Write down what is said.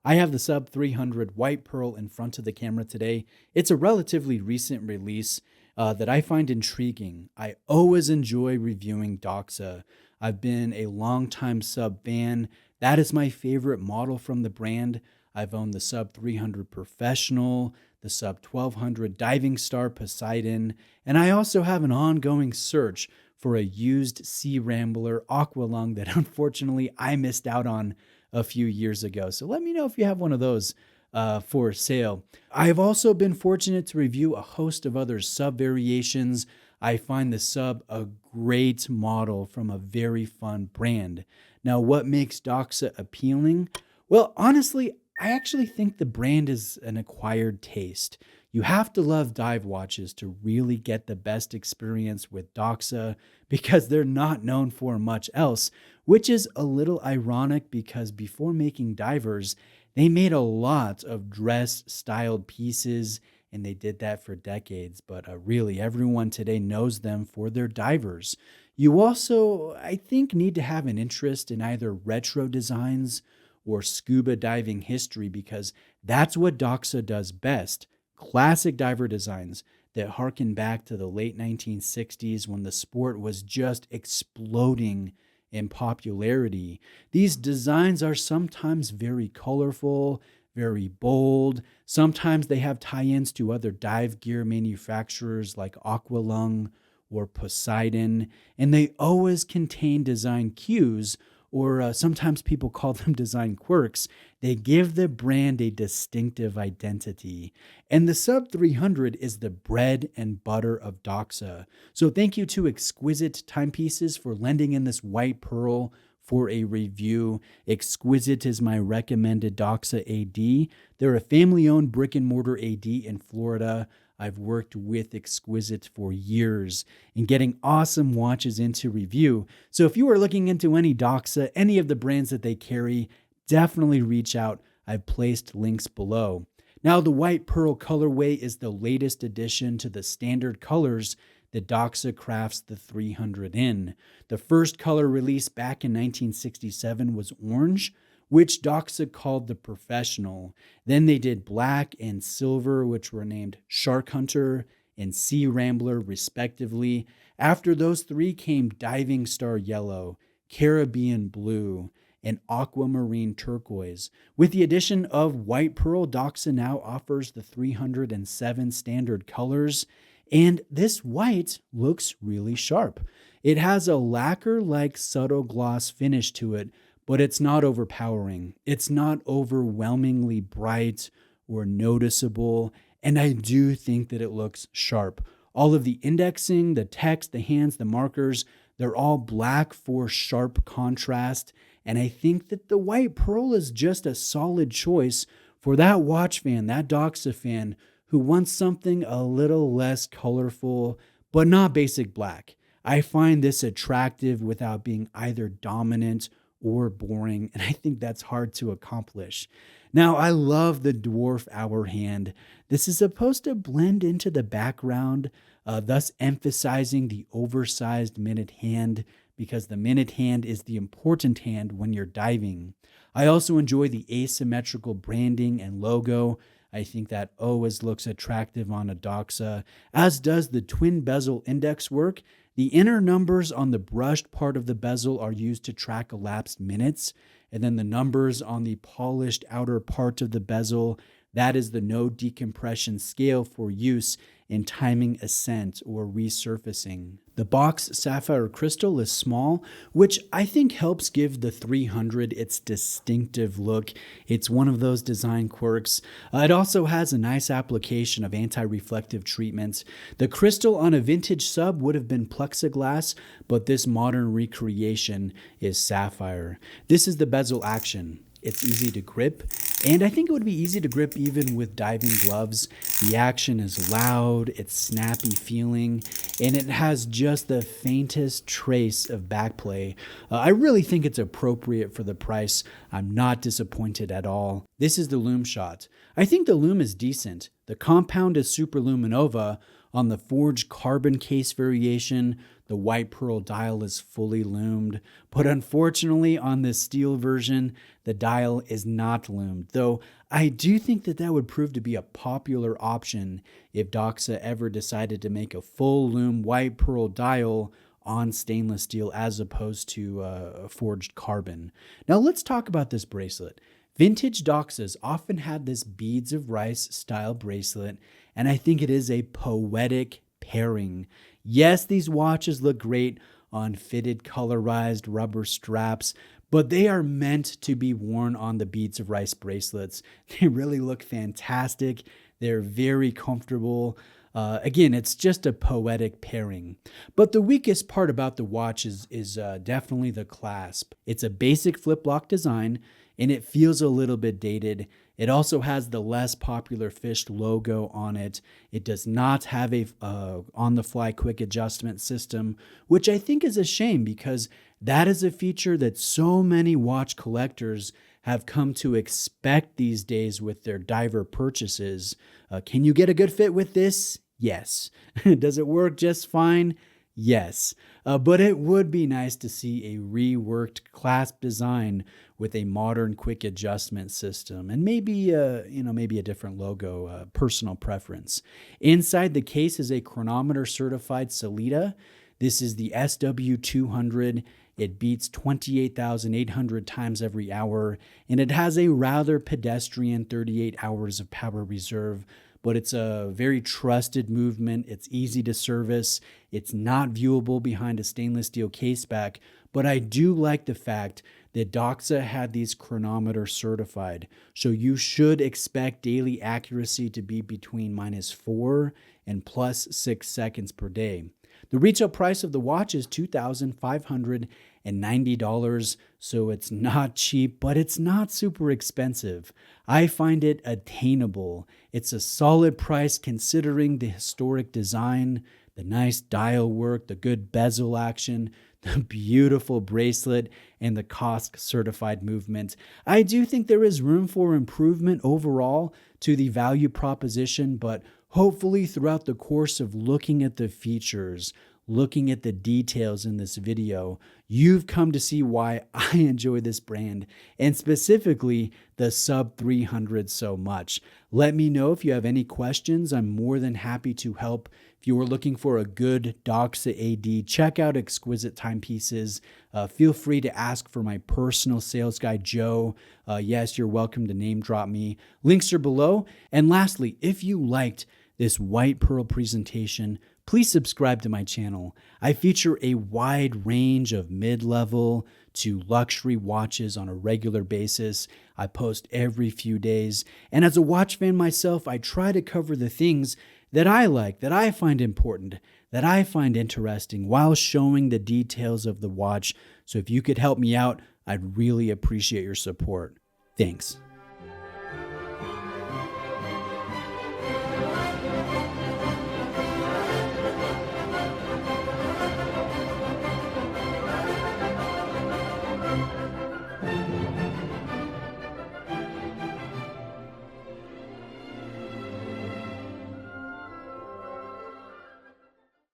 I have the Sub 300 Whitepearl in front of the camera today. It's a relatively recent release that I find intriguing. I always enjoy reviewing Doxa. I've been a longtime Sub fan. That is my favorite model from the brand. I've owned the Sub 300 Professional, the Sub 1200 Diving Star Poseidon, and I also have an ongoing search for a used Sea Rambler Aqualung that unfortunately I missed out on a few years ago. So let me know if you have one of those for sale. I've also been fortunate to review a host of other Sub variations. I find the Sub a great model from a very fun brand. Now, what makes Doxa appealing? Well, honestly, I actually think the brand is an acquired taste. You have to love dive watches to really get the best experience with Doxa because they're not known for much else, which is a little ironic because before making divers, they made a lot of dress-styled pieces and they did that for decades, but really everyone today knows them for their divers. You also, I think, need to have an interest in either retro designs or scuba diving history because that's what Doxa does best. Classic diver designs that harken back to the late 1960s when the sport was just exploding in popularity. These designs are sometimes very colorful, very bold. Sometimes they have tie-ins to other dive gear manufacturers like Aqualung or Poseidon, and they always contain design cues, or sometimes people call them design quirks. They give the brand a distinctive identity. And the Sub 300 is the bread and butter of Doxa. So thank you to Exquisite Timepieces for lending in this Whitepearl for a review. Exquisite is my recommended Doxa AD. They're a family-owned brick-and-mortar AD in Florida. I've worked with Exquisite for years in getting awesome watches into review. So if you are looking into any Doxa, any of the brands that they carry, definitely reach out. I've placed links below. Now, the Whitepearl colorway is the latest addition to the standard colors that Doxa crafts the 300 in. The first color released back in 1967 was orange, which Doxa called the Professional. Then they did black and silver, which were named Shark Hunter and Sea Rambler, respectively. After those three came Diving Star Yellow, Caribbean Blue, and Aquamarine Turquoise. With the addition of Whitepearl, Doxa now offers the 307 standard colors, and this white looks really sharp. It has a lacquer-like subtle gloss finish to it, but it's not overpowering. It's not overwhelmingly bright or noticeable, and I do think that it looks sharp. All of the indexing, the text, the hands, the markers, they're all black for sharp contrast, and I think that the Whitepearl is just a solid choice for that watch fan, that Doxa fan, who wants something a little less colorful, but not basic black. I find this attractive without being either dominant or boring, and I think that's hard to accomplish. Now, I love the dwarf hour hand. This is supposed to blend into the background, thus emphasizing the oversized minute hand, because the minute hand is the important hand when you're diving. I also enjoy the asymmetrical branding and logo. I think that always looks attractive on a Doxa, as does the twin bezel index work. The inner numbers on the brushed part of the bezel are used to track elapsed minutes, and then the numbers on the polished outer part of the bezel, that is the no decompression scale for use in timing ascent or resurfacing. The box sapphire crystal is small, which I think helps give the 300 its distinctive look. It's one of those design quirks. It also has a nice application of anti-reflective treatments. The crystal on a vintage Sub would have been plexiglass, but this modern recreation is sapphire. This is the bezel action. It's easy to grip, and I think it would be easy to grip even with diving gloves. The action is loud, it's snappy feeling, and it has just the faintest trace of backplay. I really think it's appropriate for the price. I'm not disappointed at all. This is the Lume shot. I think the Lume is decent. The compound is Superluminova, On the forged carbon case variation, the Whitepearl dial is fully lumed, but unfortunately on the steel version, the dial is not lumed, though I do think that that would prove to be a popular option if Doxa ever decided to make a full lume Whitepearl dial on stainless steel as opposed to forged carbon. Now let's talk about this bracelet. Vintage Doxas often had this beads of rice style bracelet, and I think it is a poetic pairing. Yes, these watches look great on fitted colorized rubber straps, but they are meant to be worn on the beads of rice bracelets. They really look fantastic. They're very comfortable. Again, it's just a poetic pairing. But the weakest part about the watch is definitely the clasp. It's a basic flip lock design, and it feels a little bit dated. It also has the less popular Fish logo on it. It does not have a on-the-fly quick adjustment system, which I think is a shame because that is a feature that so many watch collectors have come to expect these days with their diver purchases. Can you get a good fit with this? Yes. Does it work just fine? Yes. But it would be nice to see a reworked clasp design with a modern quick adjustment system and maybe a different logo, personal preference. Inside the case is a chronometer certified Sellita. This is the SW200. It beats 28,800 times every hour, and it has a rather pedestrian 38 hours of power reserve, but it's a very trusted movement. It's easy to service. It's not viewable behind a stainless steel case back, but I do like the fact that Doxa had these chronometers certified, so you should expect daily accuracy to be between -4 and +6 seconds per day. The retail price of the watch is $2,590, so it's not cheap, but it's not super expensive. I find it attainable. It's a solid price considering the historic design, the nice dial work, the good bezel action, the beautiful bracelet, and the COSC certified movement. I do think there is room for improvement overall to the value proposition, but hopefully throughout the course of looking at the features, looking at the details in this video, you've come to see why I enjoy this brand and specifically the Sub 300 so much. Let me know if you have any questions. I'm more than happy to help. If you are looking for a good Doxa AD, check out Exquisite Timepieces. Feel free to ask for my personal sales guy, Joe. Yes, you're welcome to name drop me. Links are below. And lastly, if you liked this Whitepearl presentation, please subscribe to my channel. I feature a wide range of mid-level to luxury watches on a regular basis. I post every few days. And as a watch fan myself, I try to cover the things that I like, that I find important, that I find interesting while showing the details of the watch. So if you could help me out, I'd really appreciate your support. Thanks.